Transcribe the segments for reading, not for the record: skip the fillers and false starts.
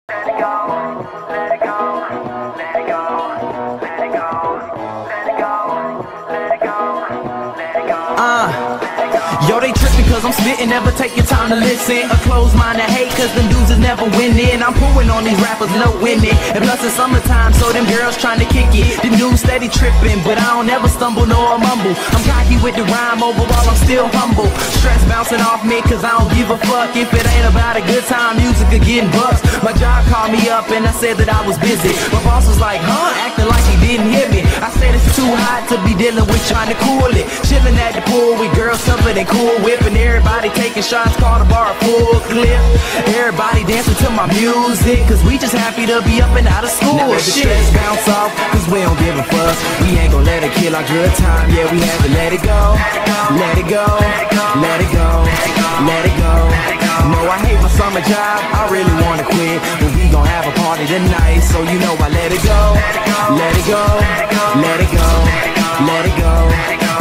Let it go, let it go, let it go, let it go, let it go, let it go, let it go. Yo, they trippin' cause I'm spittin', never take your time to listen. A closed mind to hate cause them dudes is never winning. I'm pulling on these rappers, no winning. And plus it's summertime, so them girls trying to kick it. Them dudes steady trippin', but I don't ever stumble nor mumble. I'm cocky with the rhyme, overall I'm still humble. Stress bouncing off me cause I don't give a fuck. If it ain't about a good time, music or getting bucks. My job called me up and I said that I was busy. My boss was like, huh? Acting like he didn't hear me. I said it's too hot to be dealing with, trying to cool it. Chillin' at the pool with girls, something and cool whipping. Everybody taking shots, call the bar a full clip. Everybody dancing to my music, cause we just happy to be up and out of school. Now let the stress bounce off, cause we don't give a fuck. We ain't gon' let it kill our good time. Yeah, we had to let it go. Let it go, let it go, let it go. No, I hate my summer job, I really wanna quit, but we gon' have a party tonight, so you know I let it go. Let it go, let it go, let it go.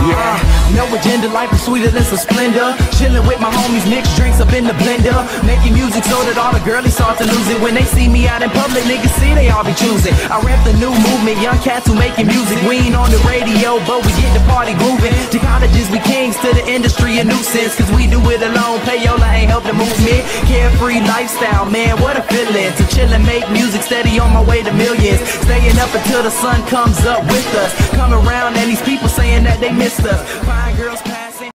Yeah. No agenda, life is sweeter than some splendor. Chillin' with my homies, mix drinks up in the blender. Making music so that all the girlies start to lose it. When they see me out in public, niggas see they all be choosing. I rap the new movement, young cats who making music. We ain't on the radio, but we get the party grooving. To colleges we kings, to the industry a nuisance. Cause we do it alone, payola ain't help the movement. Carefree lifestyle, man, what a feeling. To chill and make music steady on my way to millions. Staying up until the sun comes up with us. Come around and these people saying that they missed us. Fine girls